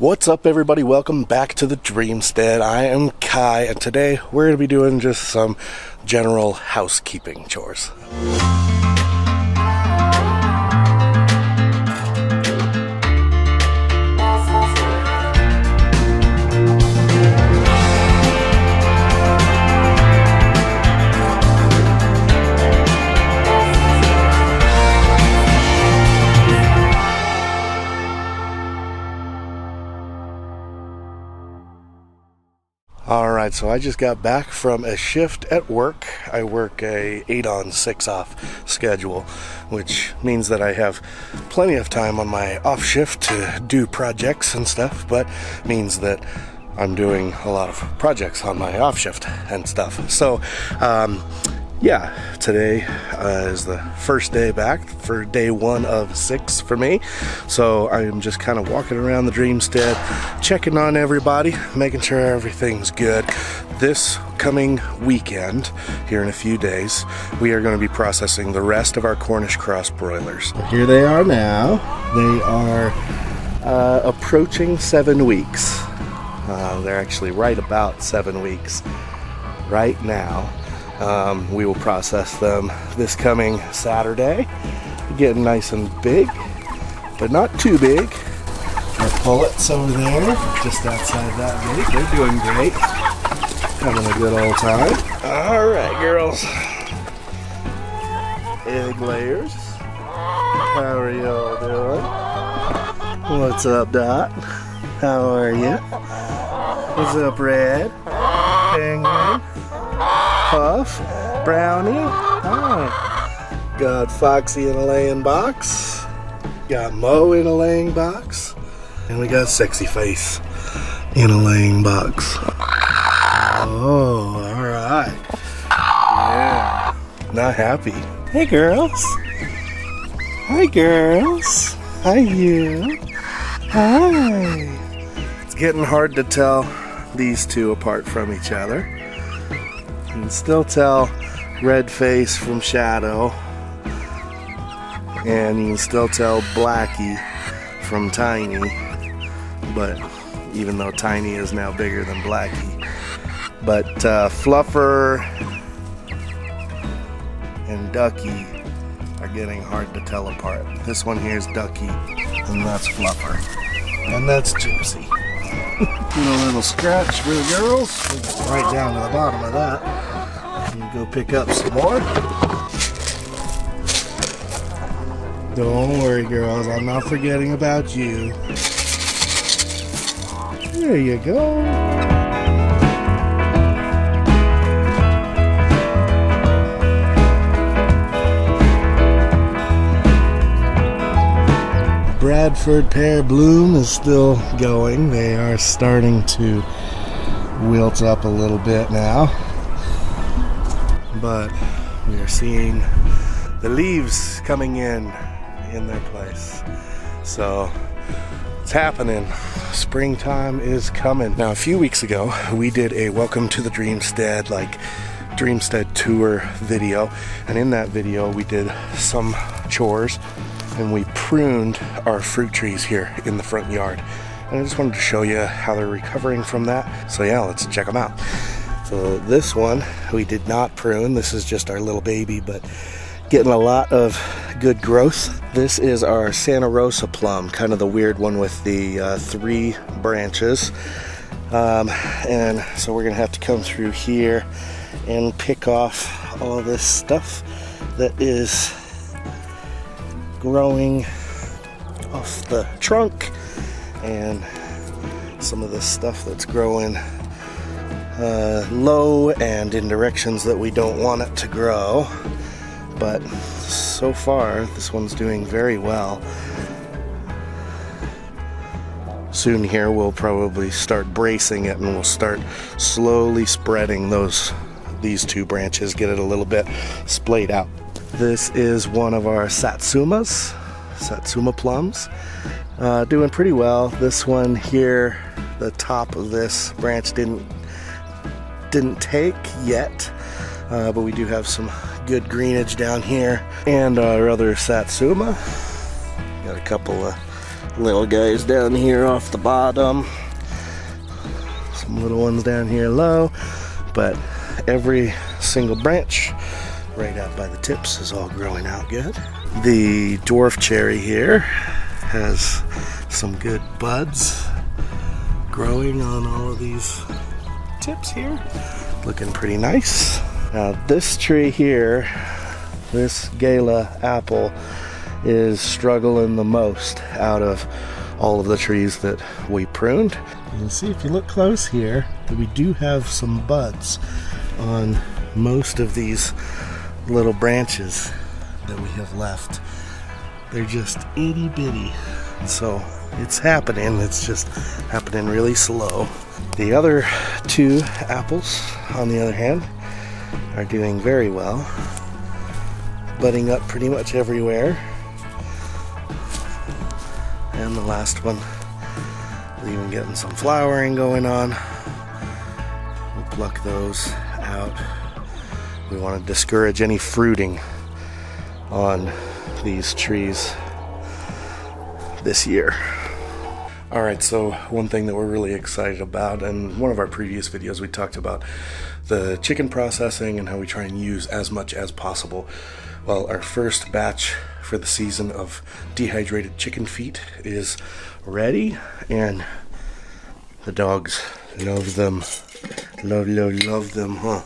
What's up, everybody? Welcome back to the Dreamstead. I am Kai, and today we're going to be doing just some general housekeeping chores. Alright, so I just got back from a shift at work. I work a 8-on 6-off schedule, which means that I have plenty of time on my off shift to do projects and stuff, but means that I'm doing a lot of projects on my off shift and stuff. So, yeah, today is the first day back for day 1 of 6 for me. So I'm just kind of walking around the Dreamstead, checking on everybody, making sure everything's good. This coming weekend, here in a few days, we are going to be processing the rest of our Cornish cross broilers. Here they are now. They are approaching 7 weeks. They're actually right about 7 weeks right now. We will process them this coming Saturday, getting nice and big, but not too big. Our pullets over there, just outside that gate, they're doing great, having a good old time. All right, girls, egg layers, how are y'all doing? What's up, Dot? How are you? What's up, Red? Penguin? Puff, Brownie, hi. Got Foxy in a laying box. Got Mo in a laying box. And we got Sexy Face in a laying box. Oh, alright. Yeah. Not happy. Hey, girls. Hi, girls. Hi, you. Hi. It's getting hard to tell these two apart from each other. You can still tell Red Face from Shadow, and you can still tell Blackie from Tiny, but even though Tiny is now bigger than Blackie. But Fluffer and Ducky are getting hard to tell apart. This one here is Ducky, and that's Fluffer, and that's Gypsy. Do a little scratch for the girls, right down to the bottom of that. You go pick up some more. Don't worry, girls, I'm not forgetting about you. There you go. Bradford pear bloom is still going. They are starting to wilt up a little bit now, but we are seeing the leaves coming in their place. So it's happening. Springtime is coming. Now, a few weeks ago, we did a welcome to the Dreamstead, Dreamstead tour video, and in that video we did some chores and we pruned our fruit trees here in the front yard. And I just wanted to show you how they're recovering from that. So yeah, let's check them out. So this one we did not prune. This is just our little baby, but getting a lot of good growth. This is our Santa Rosa plum, kind of the weird one with the 3 branches. And so we're gonna have to come through here and pick off all this stuff that is growing off the trunk, and some of this stuff that's growing low and in directions that we don't want it to grow. But so far this one's doing very well. Soon here we'll probably start bracing it, and we'll start slowly spreading these 2 branches, get it a little bit splayed out. This is one of our Satsuma plums, doing pretty well. This one here, the top of this branch didn't take yet, but we do have some good greenage down here. And our other Satsuma, got a couple of Little guys down here off the bottom. Some little ones down here low. But every single branch right out by the tips is all growing out good. The dwarf cherry here has some good buds growing on all of these tips here. Looking pretty nice. Now this tree here, this Gala apple, is struggling the most out of all of the trees that we pruned. You can see if you look close here that we do have some buds on most of these little branches that we have left. They're just itty bitty. So it's happening, it's just happening really slow. The other two apples, on the other hand, are doing very well. Budding up pretty much everywhere. And the last one is even getting some flowering going on. We'll pluck those out. We want to discourage any fruiting on these trees this year. Alright, so one thing that we're really excited about, and one of our previous videos we talked about the chicken processing and how we try and use as much as possible. Well, our first batch for the season of dehydrated chicken feet is ready, and the dogs love them. Love them, huh?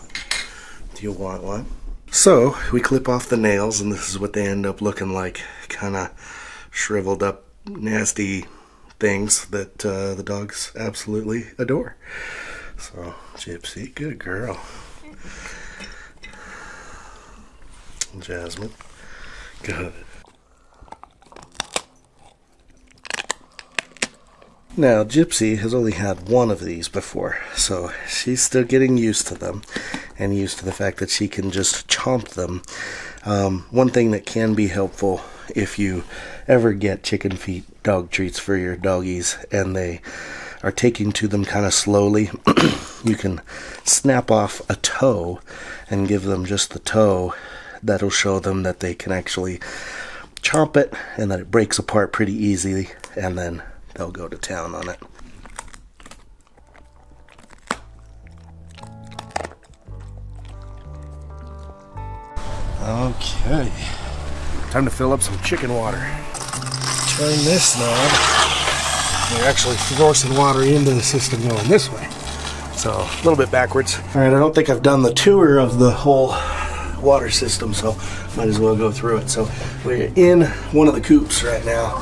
Do you want one? So, we clip off the nails, and this is what they end up looking like. Kind of shriveled up, nasty things that the dogs absolutely adore. So, Gypsy, good girl. Jasmine, good. Now, Gypsy has only had one of these before, so she's still getting used to them and used to the fact that she can just chomp them. One thing that can be helpful if you ever get chicken feet dog treats for your doggies and they are taking to them kind of slowly, you can snap off a toe and give them just the toe. That'll show them that they can actually chomp it and that it breaks apart pretty easily, and then they'll go to town on it. Okay, time to fill up some chicken water. Turn this knob. You're actually forcing water into the system going this way. So, a little bit backwards. Alright, I don't think I've done the tour of the whole water system, so might as well go through it. So, we're in one of the coops right now,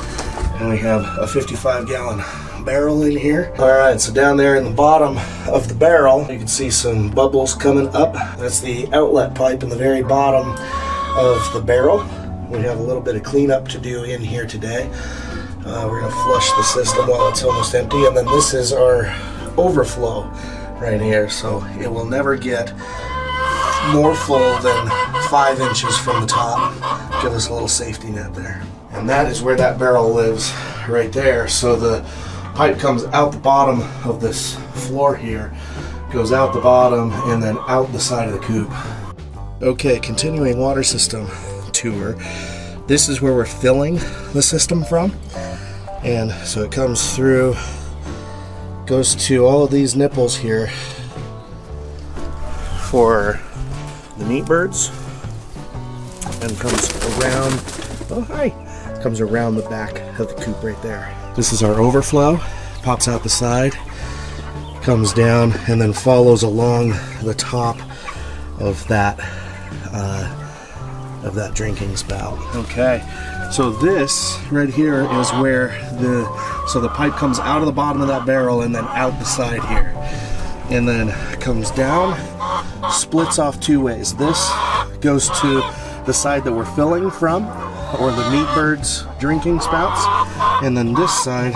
and we have a 55-gallon barrel in here. Alright, so down there in the bottom of the barrel, you can see some bubbles coming up. That's the outlet pipe in the very bottom of the barrel. We have a little bit of cleanup to do in here today. We're going to flush the system while it's almost empty, and then this is our overflow right here, so it will never get more full than 5 inches from the top. Give us a little safety net there. And that is where that barrel lives, right there. So the pipe comes out the bottom of this floor here, goes out the bottom, and then out the side of the coop. Okay, continuing water system tour. This is where we're filling the system from. And so it comes through, goes to all of these nipples here for the meat birds, and comes around, oh hi, comes around the back of the coop right there. This is our overflow, pops out the side, comes down, and then follows along the top of that drinking spout. Okay, so this right here is where the pipe comes out of the bottom of that barrel and then out the side here, and then comes down, splits off 2 ways. This goes to the side that we're filling from, or the meat birds drinking spouts, and then this side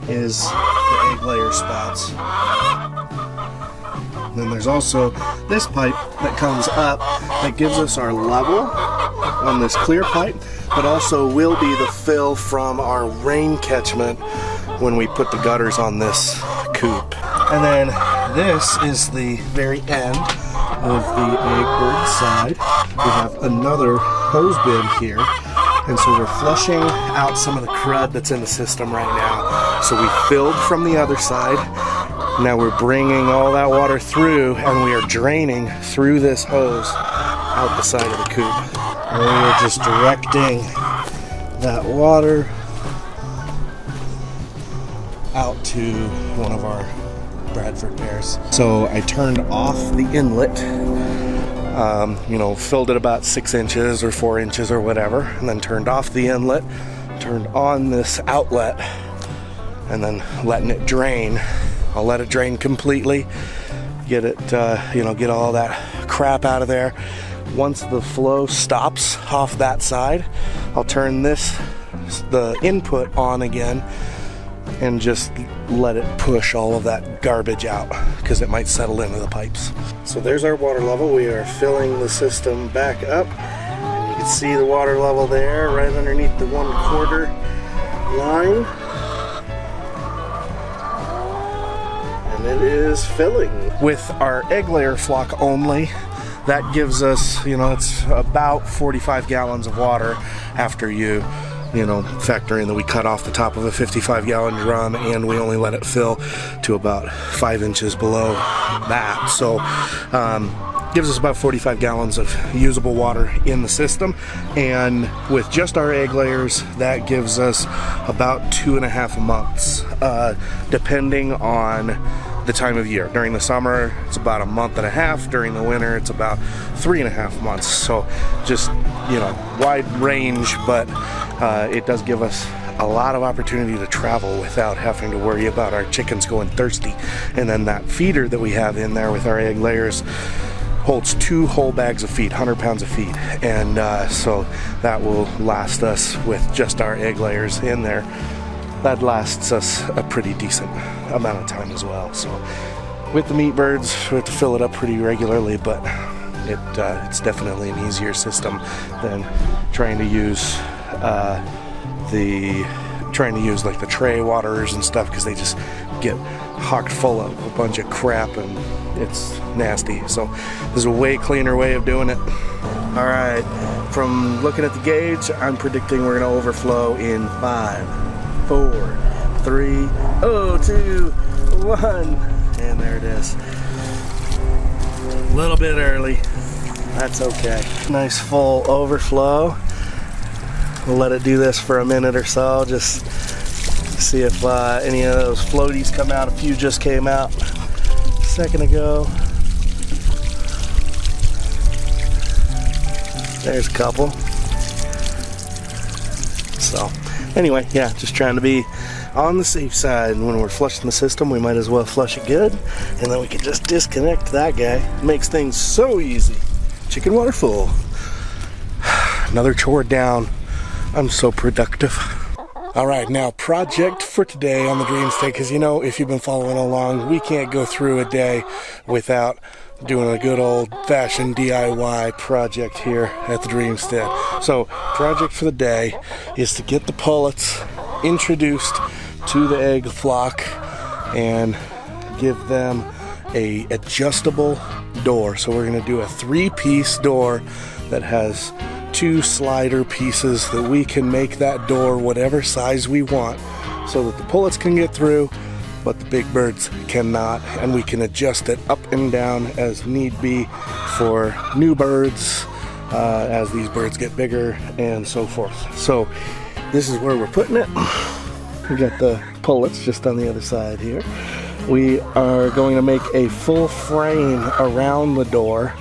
is the egg layer spouts. And then there's also this pipe that comes up that gives us our level on this clear pipe, but also will be the fill from our rain catchment when we put the gutters on this coop. And then this is the very end of the egg bird side. We have another hose bib here, And so we're flushing out some of the crud that's in the system right now. So we filled from the other side. Now we're bringing all that water through, and we are draining through this hose out the side of the coop. And we are just directing that water out to one of our Bradford bears. So I turned off the inlet, filled it about 6 inches or 4 inches or whatever, and then turned off the inlet, turned on this outlet, and then letting it drain. I'll let it drain completely, get it, get all that crap out of there. Once the flow stops off that side, I'll turn the input on again, and just let it push all of that garbage out because it might settle into the pipes. So there's our water level. We are filling the system back up, and you can see the water level there right underneath the 1/4 line, and it is filling. With our egg layer flock only, that gives us, it's about 45 gallons of water after you factor in that we cut off the top of a 55-gallon drum and we only let it fill to about 5 inches below that. So gives us about 45 gallons of usable water in the system, and with just our egg layers that gives us about 2.5 months, depending on the time of year. During the summer it's about 1.5 months, during the winter it's about 3.5 months. So just wide range, but it does give us a lot of opportunity to travel without having to worry about our chickens going thirsty. And then that feeder that we have in there with our egg layers holds 2 whole bags of feed, 100 pounds of feed, and so that will last us with just our egg layers in there. That lasts us a pretty decent amount of time as well. So with the meat birds, we have to fill it up pretty regularly, but it's definitely an easier system than trying to use like the tray waterers and stuff, because they just get hocked full of a bunch of crap and it's nasty. So there's a way cleaner way of doing it. All right, from looking at the gauge, I'm predicting we're going to overflow in 5, 4, 3, 2, 1, and there it is. A little bit early, that's okay. Nice full overflow. We'll let it do this for a minute or so, just see if any of those floaties come out. A few just came out a second ago. There's a couple. So anyway, yeah, just trying to be on the safe side. And when we're flushing the system, we might as well flush it good, and then we can just disconnect that guy. It makes things so easy. Chicken water full. Another chore down. I'm so productive. All right, now project for today on the Dreamstead, because if you've been following along, we can't go through a day without doing a good old-fashioned DIY project here at the Dreamstead. So project for the day is to get the pullets introduced to the egg flock and give them a adjustable door. So we're going to do a 3-piece door that has 2 slider pieces that we can make that door whatever size we want, so that the pullets can get through but the big birds cannot, and we can adjust it up and down as need be for new birds as these birds get bigger and so forth. So this is where we're putting it. We got the pullets just on the other side here. We are going to make a full frame around the door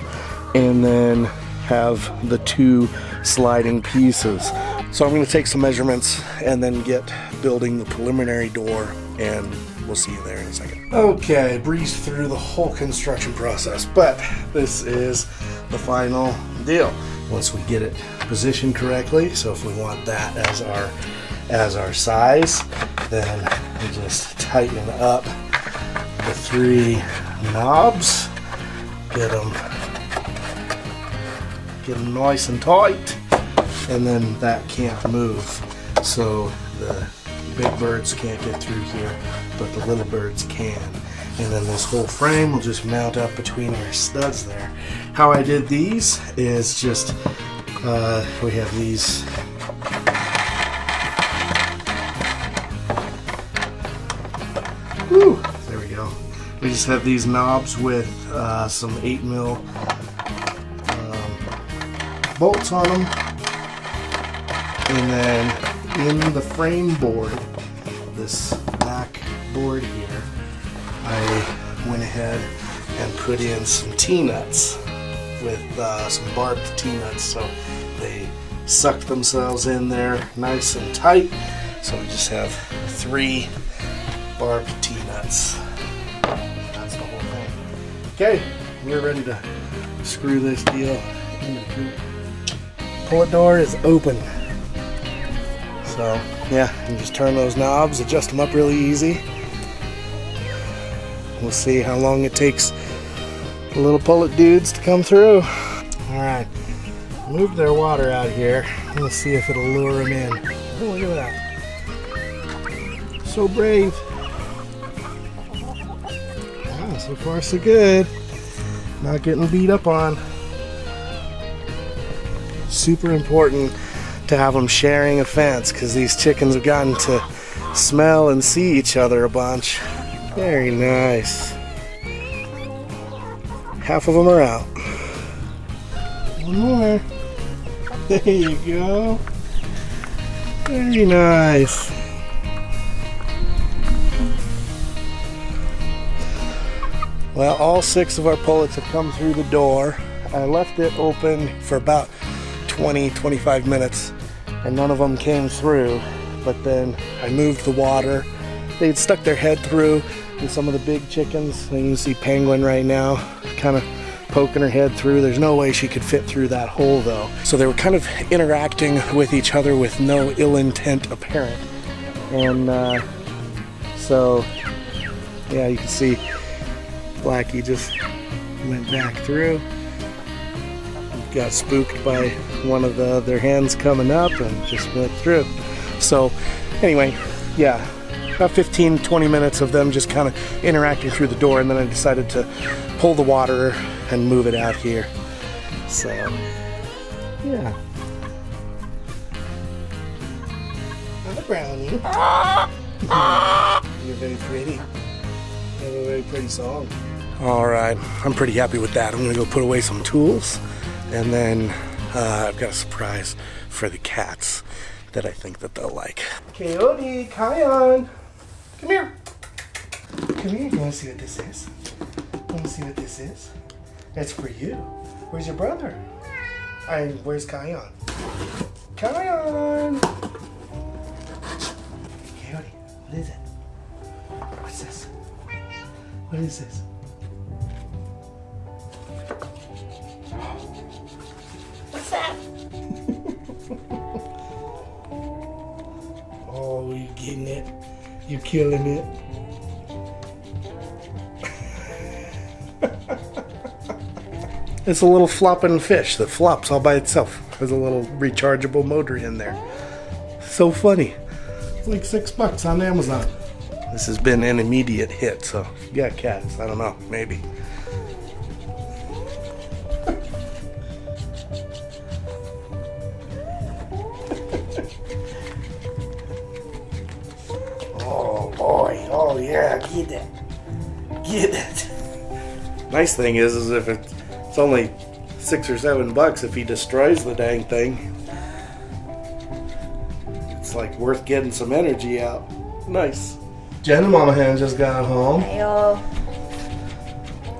and then have the 2 sliding pieces. So I'm going to take some measurements and then get building the preliminary door, and we'll see you there in a second. Okay, breezed through the whole construction process, but this is the final deal. Once we get it positioned correctly, so if we want that as our size, then we just tighten up the 3 knobs, get them nice and tight, and then that can't move, so the big birds can't get through here, but the little birds can. And then this whole frame will just mount up between our studs there. How I did these is just we have these We just have these knobs with some 8mm bolts on them. And then in the frame board, this back board here, I went ahead and put in some T-nuts with some barbed T-nuts, so they suck themselves in there nice and tight. So we just have 3 barbed T-nuts. That's the whole thing. Okay, we're ready to screw this deal into the coop. Pullet door is open. So yeah, you just turn those knobs, adjust them up really easy. We'll see how long it takes the little pullet dudes to come through. Alright, move their water out here. Let's see if it'll lure them in. Oh, look at that. So brave. Ah, so far so good. Not getting beat up on. Super important to have them sharing a fence because these chickens have gotten to smell and see each other a bunch. Very nice. Half of them are out. One more. There you go. Very nice. Well, all 6 of our pullets have come through the door. I left it open for about 20-25 minutes and none of them came through, but then I moved the water. They'd stuck their head through, and some of the big chickens, you can see Penguin right now kind of poking her head through. There's no way she could fit through that hole though. So they were kind of interacting with each other with no ill intent apparent. And so yeah, you can see Blackie just went back through. Got spooked by one of their hens coming up and just went through. So anyway, yeah, about 15-20 minutes of them just kind of interacting through the door, and then I decided to pull the water and move it out here. So yeah. Hi, Brownie. You're very pretty. You have a very pretty song. All right, I'm pretty happy with that. I'm gonna go put away some tools. And then I've got a surprise for the cats that I think that they'll like. Coyote, Kion, come here. Come here, you wanna see what this is? You wanna see what this is? It's for you. Where's your brother? Where's Kion? Kion! Coyote, what is it? What's this? What is this? What's that? Oh, you getting it? You killing it? It's a little flopping fish that flops all by itself. There's a little rechargeable motor in there. So funny. It's like $6 on Amazon. This has been an immediate hit, so if you got cats, I don't know, maybe. Oh boy, oh yeah, get it. Get it. Nice thing is if it's only $6 or $7 if he destroys the dang thing. It's like worth getting some energy out. Nice. Jen and Mama Hen just got home. Heyo.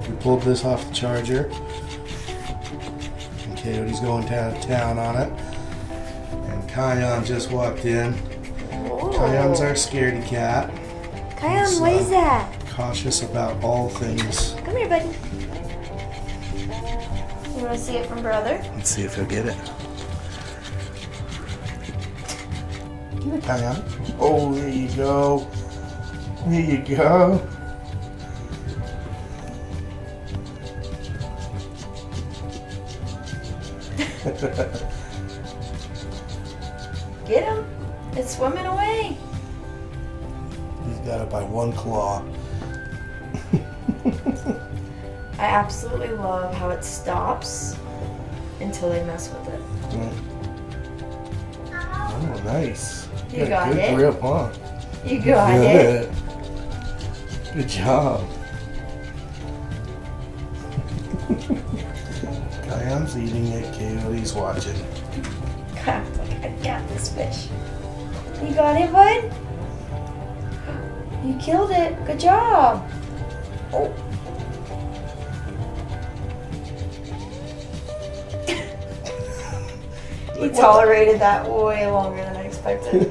We pulled this off the charger. And Coyote's going to town on it. And Kion just walked in. Ooh. Kion's our scaredy cat. Kion, what is that? Cautious about all things. Come here, buddy. You want to see it from brother? Let's see if he'll get it. Get it, Kion. Oh, there you go. There you go. Get him. It's swimming away. He's got it by one claw. I absolutely love how it stops until they mess with it. Oh, nice. You got good it. grip, huh? You got it. Good job. Kayam's eating it, Coyote's watching. Kayam's like, I got this fish. You got it, bud? You killed it. Good job. Oh. He tolerated that way longer than I expected.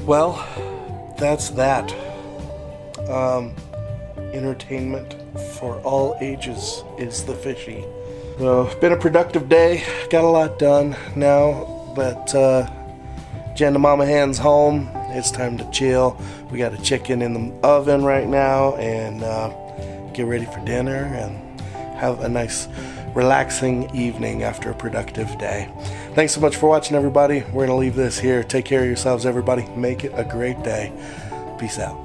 Well, that's that. Entertainment for all ages is the fishy. So, been a productive day. Got a lot done now, but Jen the Mama Hen's home. It's time to chill. We got a chicken in the oven right now, and get ready for dinner and have a nice relaxing evening after a productive day. Thanks so much for watching, everybody. We're going to leave this here. Take care of yourselves, everybody. Make it a great day. Peace out.